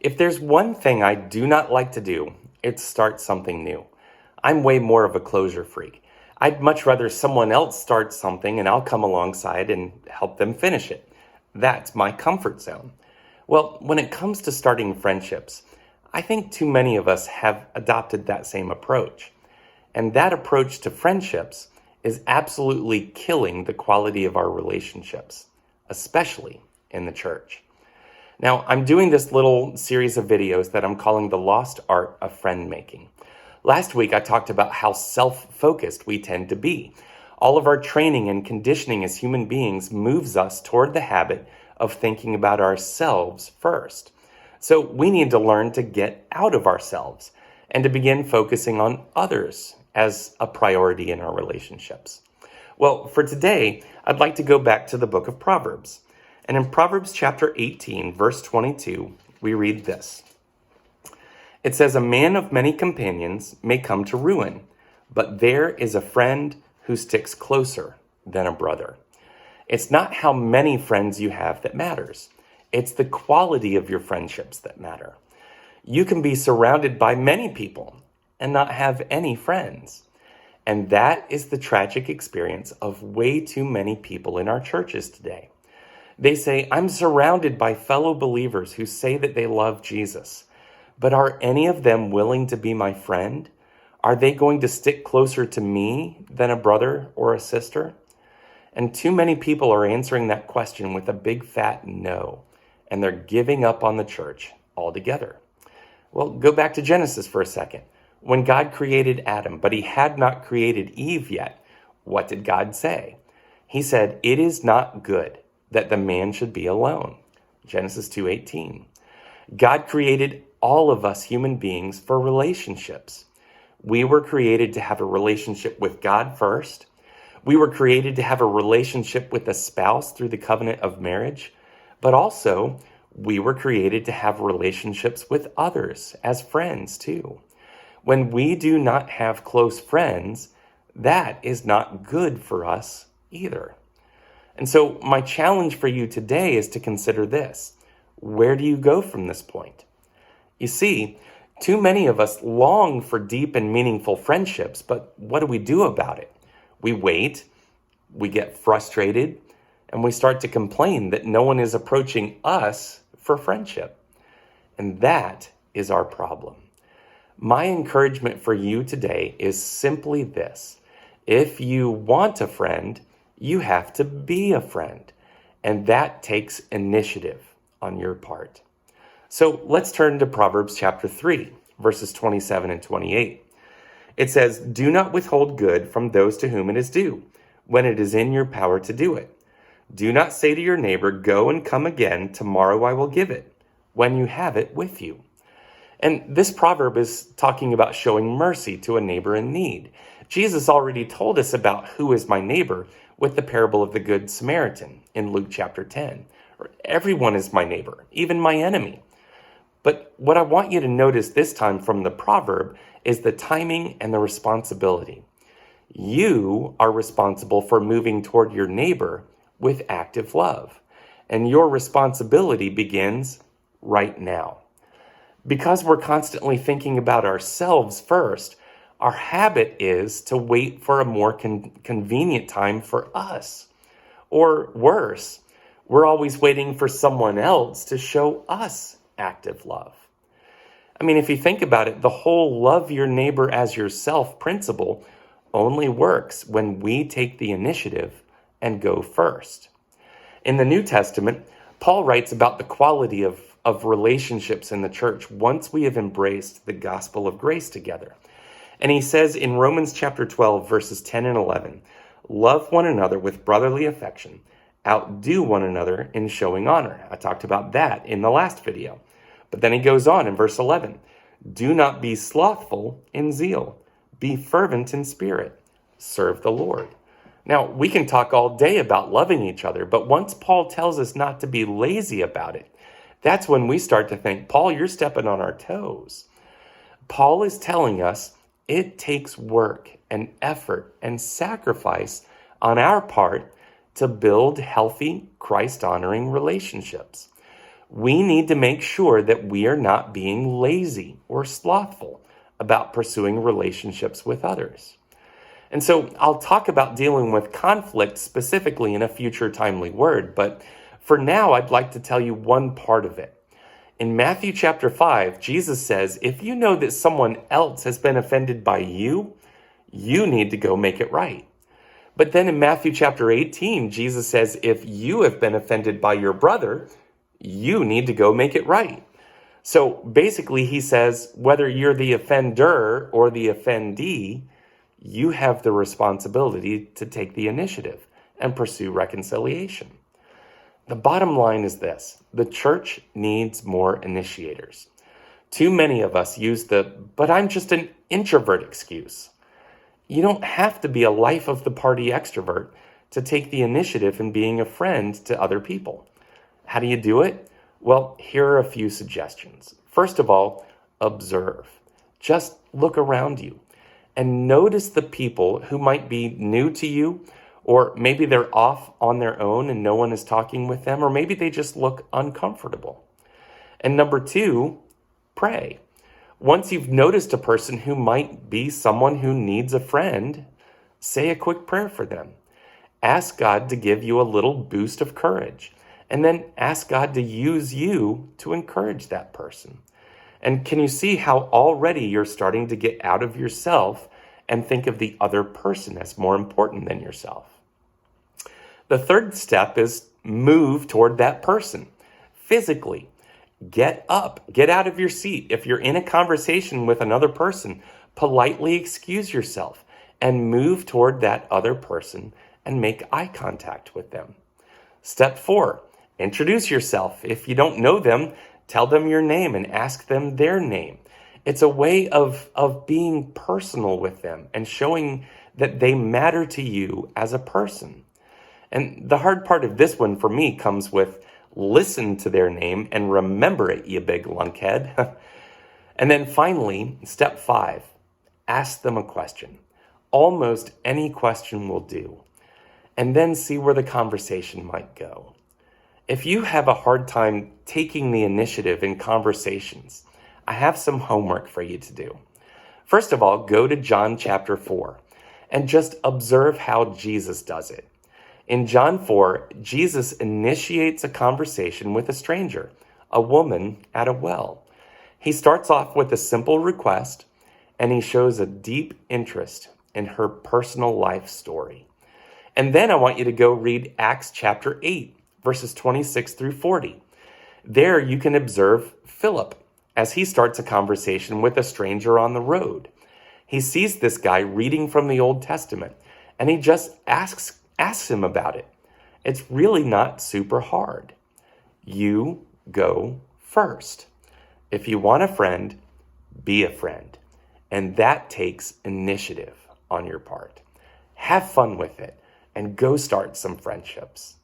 If there's one thing I do not like to do, it's start something new. I'm way more of a closure freak. I'd much rather someone else start something and I'll come alongside and help them finish it. That's my comfort zone. Well, when it comes to starting friendships, I think too many of us have adopted that same approach. And that approach to friendships is absolutely killing the quality of our relationships, especially in the church. Now, I'm doing this little series of videos that I'm calling The Lost Art of Friend Making. Last week, I talked about how self-focused we tend to be. All of our training and conditioning as human beings moves us toward the habit of thinking about ourselves first. So we need to learn to get out of ourselves and to begin focusing on others as a priority in our relationships. Well, for today, I'd like to go back to the book of Proverbs. And in Proverbs chapter 18, verse 22, we read this. It says, "A man of many companions may come to ruin, but there is a friend who sticks closer than a brother." It's not how many friends you have that matters. It's the quality of your friendships that matter. You can be surrounded by many people and not have any friends. And that is the tragic experience of way too many people in our churches today. They say, "I'm surrounded by fellow believers who say that they love Jesus. But are any of them willing to be my friend? Are they going to stick closer to me than a brother or a sister?" And too many people are answering that question with a big fat no, and they're giving up on the church altogether. Well, go back to Genesis for a second. When God created Adam, but he had not created Eve yet, what did God say? He said, "It is not good that the man should be alone." Genesis 2:18. God created all of us human beings for relationships. We were created to have a relationship with God first. We were created to have a relationship with a spouse through the covenant of marriage, but also we were created to have relationships with others as friends too. When we do not have close friends, that is not good for us either. And so my challenge for you today is to consider this. Where do you go from this point? You see, too many of us long for deep and meaningful friendships, but what do we do about it? We wait, we get frustrated, and we start to complain that no one is approaching us for friendship. And that is our problem. My encouragement for you today is simply this. If you want a friend, you have to be a friend. And that takes initiative on your part. So let's turn to Proverbs chapter 3, verses 27 and 28. It says, "Do not withhold good from those to whom it is due, when it is in your power to do it. Do not say to your neighbor, 'Go and come again, tomorrow I will give it,' when you have it with you." And this proverb is talking about showing mercy to a neighbor in need. Jesus already told us about who is my neighbor with the parable of the Good Samaritan in Luke chapter 10. Everyone is my neighbor, even my enemy. But what I want you to notice this time from the proverb is the timing and the responsibility. You are responsible for moving toward your neighbor with active love. And your responsibility begins right now. Because we're constantly thinking about ourselves first, our habit is to wait for a more convenient time for us. Or worse, we're always waiting for someone else to show us active love. I mean, if you think about it, the whole love your neighbor as yourself principle only works when we take the initiative and go first. In the New Testament, Paul writes about the quality of relationships in the church once we have embraced the gospel of grace together. And he says in Romans chapter 12, verses 10 and 11, "Love one another with brotherly affection. Outdo one another in showing honor." I talked about that in the last video. But then he goes on in verse 11, "Do not be slothful in zeal. Be fervent in spirit. Serve the Lord." Now, we can talk all day about loving each other, but once Paul tells us not to be lazy about it, that's when we start to think, "Paul, you're stepping on our toes." Paul is telling us it takes work and effort and sacrifice on our part to build healthy, Christ-honoring relationships. We need to make sure that we are not being lazy or slothful about pursuing relationships with others. And so I'll talk about dealing with conflict specifically in a future timely word, but for now, I'd like to tell you one part of it. In Matthew chapter 5, Jesus says, if you know that someone else has been offended by you, you need to go make it right. But then in Matthew chapter 18, Jesus says, if you have been offended by your brother, you need to go make it right. So basically, he says, whether you're the offender or the offendee, you have the responsibility to take the initiative and pursue reconciliation. The bottom line is this: the church needs more initiators. Too many of us use but I'm just an introvert excuse. You don't have to be a life of the party extrovert to take the initiative in being a friend to other people. How do you do it? Well, here are a few suggestions. First of all, observe. Just look around you and notice the people who might be new to you, or maybe they're off on their own and no one is talking with them, or maybe they just look uncomfortable. And number two, pray. Once you've noticed a person who might be someone who needs a friend, say a quick prayer for them. Ask God to give you a little boost of courage, and then ask God to use you to encourage that person. And can you see how already you're starting to get out of yourself and think of the other person as more important than yourself? The third step is move toward that person physically. Get up, get out of your seat. If you're in a conversation with another person, politely excuse yourself and move toward that other person and make eye contact with them. Step 4, introduce yourself. If you don't know them, tell them your name and ask them their name. It's a way of being personal with them and showing that they matter to you as a person. And the hard part of this one for me comes with listen to their name and remember it, you big lunkhead. And then finally, step 5, ask them a question. Almost any question will do. And then see where the conversation might go. If you have a hard time taking the initiative in conversations, I have some homework for you to do. First of all, go to John chapter 4 and just observe how Jesus does it. In John 4, Jesus initiates a conversation with a stranger, a woman at a well. He starts off with a simple request, and he shows a deep interest in her personal life story. And then I want you to go read Acts chapter 8, verses 26 through 40. There you can observe Philip as he starts a conversation with a stranger on the road. He sees this guy reading from the Old Testament, and he just asks him about it. It's really not super hard. You go first. If you want a friend, be a friend. And that takes initiative on your part. Have fun with it and go start some friendships.